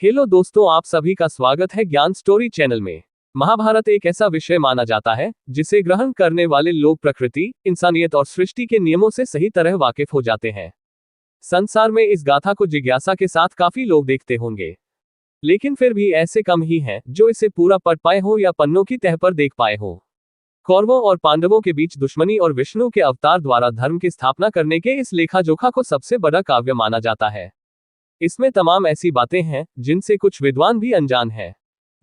Hello दोस्तों, आप सभी का स्वागत है ज्ञान स्टोरी चैनल में। महाभारत एक ऐसा विषय माना जाता है जिसे ग्रहण करने वाले लोग प्रकृति, इंसानियत और सृष्टि के नियमों से सही तरह वाकिफ हो जाते हैं। संसार में इस गाथा को जिज्ञासा के साथ काफी लोग देखते होंगे, लेकिन फिर भी ऐसे कम ही हैं जो इसे पूरा पढ़ पाए हो या पन्नों की तह पर देख पाए हो। कौरवों और पांडवों के बीच दुश्मनी और विष्णु के अवतार द्वारा धर्म की स्थापना करने के इस लेखा जोखा को सबसे बड़ा काव्य माना जाता है। इसमें तमाम ऐसी बातें हैं जिनसे कुछ विद्वान भी अनजान हैं।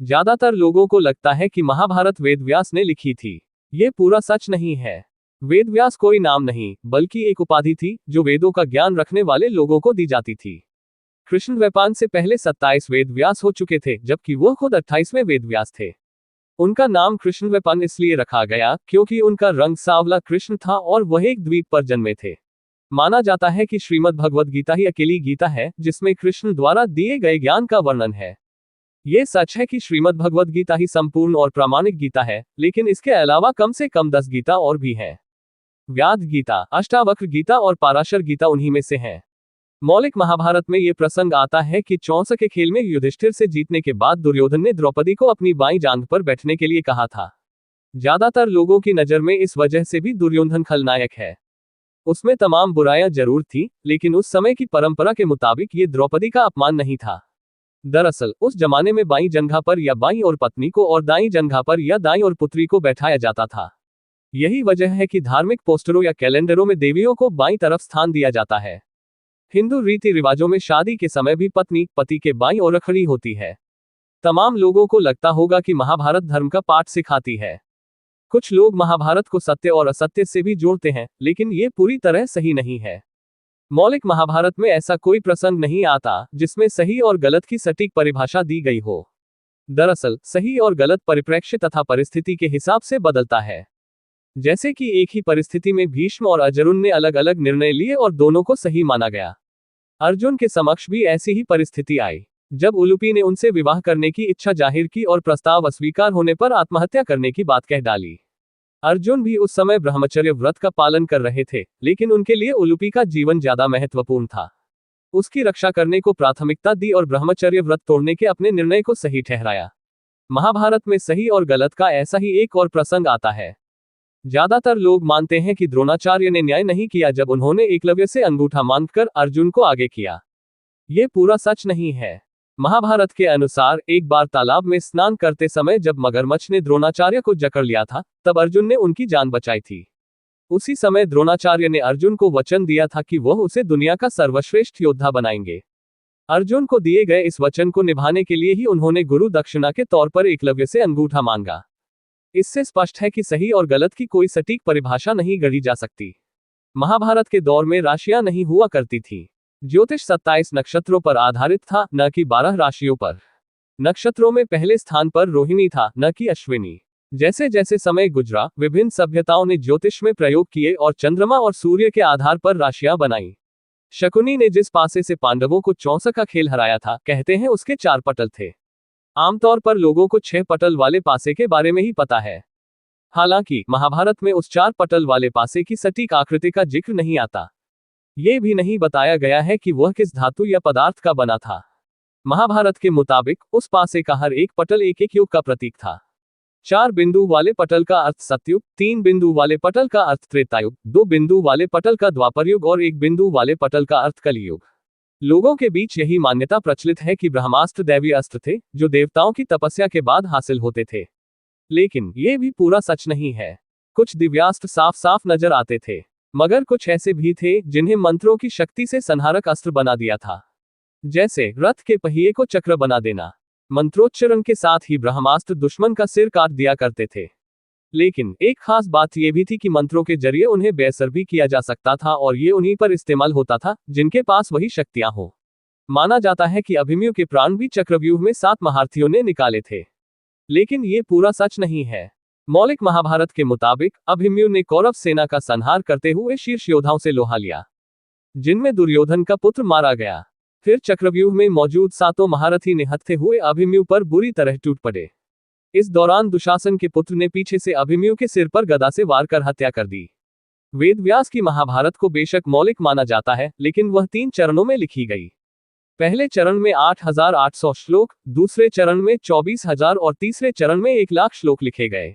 ज्यादातर लोगों को लगता है कि महाभारत वेदव्यास ने लिखी थी। ये पूरा सच नहीं है। वेदव्यास कोई नाम नहीं, बल्कि एक उपाधि थी जो वेदों का ज्ञान रखने वाले लोगों को दी जाती थी। कृष्णद्वैपायन से पहले 27 वेदव्यास हो चुके थे, जबकि वह खुद 28वें वेदव्यास थे। उनका नाम कृष्णद्वैपायन इसलिए रखा गया क्योंकि उनका रंग सांवला कृष्ण था और वह एक द्वीप पर जन्मे थे। माना जाता है कि श्रीमद् भगवद गीता ही अकेली गीता है जिसमें कृष्ण द्वारा दिए गए ज्ञान का वर्णन है। ये सच है कि श्रीमद् भगवद गीता ही संपूर्ण और प्रामाणिक गीता है, लेकिन इसके अलावा कम से कम 10 गीता और भी हैं। व्याध गीता, अष्टावक्र गीता और पाराशर गीता उन्हीं में से हैं। मौलिक महाभारत में ये प्रसंग आता है कि चौंस के खेल में युधिष्ठिर से जीतने के बाद दुर्योधन ने द्रौपदी को अपनी बाईं जांघ पर बैठने के लिए कहा था। ज्यादातर लोगों की नजर में इस वजह से भी दुर्योधन खलनायक है। उसमें तमाम बुराइयां जरूर थी, लेकिन उस समय की परंपरा के मुताबिक ये द्रौपदी का अपमान नहीं था। दरअसल उस जमाने में बाईं जंघा पर या बाईं और पत्नी को और दाईं जंघा पर या दाईं और पुत्री को बैठाया जाता था। यही वजह है कि धार्मिक पोस्टरों या कैलेंडरों में देवियों को बाईं तरफ स्थान दिया जाता है। हिंदू रीति रिवाजों में शादी के समय भी पत्नी पति के बाईं ओर खड़ी होती है। तमाम लोगों को लगता होगा कि महाभारत धर्म का पाठ सिखाती है। कुछ लोग महाभारत को सत्य और असत्य से भी जोड़ते हैं, लेकिन ये पूरी तरह सही नहीं है। मौलिक महाभारत में ऐसा कोई प्रसंग नहीं आता जिसमें सही और गलत की सटीक परिभाषा दी गई हो। दरअसल सही और गलत परिप्रेक्ष्य तथा परिस्थिति के हिसाब से बदलता है। जैसे कि एक ही परिस्थिति में भीष्म और अर्जुन ने अलग अलग निर्णय लिए और दोनों को सही माना गया। अर्जुन के समक्ष भी ऐसी ही परिस्थिति आई जब उलूपी ने उनसे विवाह करने की इच्छा जाहिर की और प्रस्ताव अस्वीकार होने पर आत्महत्या करने की बात कह डाली। अर्जुन भी उस समय ब्रह्मचर्य व्रत का पालन कर रहे थे, लेकिन उनके लिए उलूपी का जीवन ज्यादा महत्वपूर्ण था। उसकी रक्षा करने को प्राथमिकता दी और ब्रह्मचर्य व्रत तोड़ने के अपने निर्णय को सही ठहराया। महाभारत में सही और गलत का ऐसा ही एक और प्रसंग आता है। ज्यादातर लोग मानते हैं कि द्रोणाचार्य ने न्याय नहीं किया जब उन्होंने एकलव्य से अंगूठा मांगकर अर्जुन को आगे किया। ये पूरा सच नहीं है। महाभारत के अनुसार एक बार तालाब में स्नान करते समय जब मगरमच्छ ने द्रोणाचार्य को जकड़ लिया था, तब अर्जुन ने उनकी जान बचाई थी। उसी समय द्रोणाचार्य ने अर्जुन को वचन दिया था कि वह उसे दुनिया का सर्वश्रेष्ठ योद्धा बनाएंगे। अर्जुन को दिए गए इस वचन को निभाने के लिए ही उन्होंने गुरु दक्षिणा के तौर पर एकलव्य से अंगूठा मांगा। इससे स्पष्ट है कि सही और गलत की कोई सटीक परिभाषा नहीं गढ़ी जा सकती। महाभारत के दौर में राशियां नहीं हुआ करती थी। ज्योतिष 27 नक्षत्रों पर आधारित था, न कि 12 राशियों पर। नक्षत्रों में पहले स्थान पर रोहिणी था, न कि अश्विनी। जैसे जैसे समय गुजरा, विभिन्न सभ्यताओं ने ज्योतिष में प्रयोग किए और चंद्रमा और सूर्य के आधार पर राशियां बनाई। शकुनी ने जिस पासे से पांडवों को चौंस का खेल हराया था, कहते हैं उसके 4 पटल थे। आमतौर पर लोगों को 6 पटल वाले पासे के बारे में ही पता है। हालांकि महाभारत में उस 4 पटल वाले पासे की सटीक आकृति का जिक्र नहीं आता। ये भी नहीं बताया गया है कि वह किस धातु या पदार्थ का बना था। महाभारत के मुताबिक उस पासे का हर एक पटल एक एक युग का प्रतीक था। 4 बिंदु वाले पटल का अर्थ सतयुग, 3 बिंदु वाले पटल का अर्थ त्रेतायुग, 2 बिंदु वाले पटल का द्वापर युग और 1 बिंदु वाले पटल का अर्थ कलियुग। लोगों के बीच यही मान्यता प्रचलित है कि ब्रह्मास्त्र दैवी अस्त्र थे जो देवताओं की तपस्या के बाद हासिल होते थे। लेकिन ये भी पूरा सच नहीं है। कुछ दिव्यास्त्र साफ साफ नजर आते थे, मगर कुछ ऐसे भी थे जिन्हें मंत्रों की शक्ति से संहारक अस्त्र बना दिया था। जैसे रथ के पहिए को चक्र बना देना। मंत्रोच्चारण के साथ ही ब्रह्मास्त्र दुश्मन का सिर काट दिया करते थे। लेकिन एक खास बात यह भी थी कि मंत्रों के जरिए उन्हें बेअसर भी किया जा सकता था और ये उन्हीं पर इस्तेमाल होता था जिनके पास वही शक्तियां हो। माना जाता है कि अभिमन्यु के प्राण भी चक्रव्यूह में 7 महारथियों ने निकाले थे, लेकिन ये पूरा सच नहीं है। मौलिक महाभारत के मुताबिक अभिमन्यु ने कौरव सेना का संहार करते हुए शीर्ष योद्धाओं से लोहा लिया, जिनमें दुर्योधन का पुत्र मारा गया। फिर चक्रव्यूह में मौजूद 7 महारथी निहत्थे हुए अभिमन्यु पर बुरी तरह टूट पड़े। इस दौरान दुशासन के पुत्र ने पीछे से अभिमन्यु के सिर पर गदा से वार कर हत्या कर दी। वेदव्यास की महाभारत को बेशक मौलिक माना जाता है, लेकिन वह 3 चरणों में लिखी गई। पहले चरण में 8,800 श्लोक, दूसरे चरण में 24,000 और तीसरे चरण में 1 लाख श्लोक लिखे गए।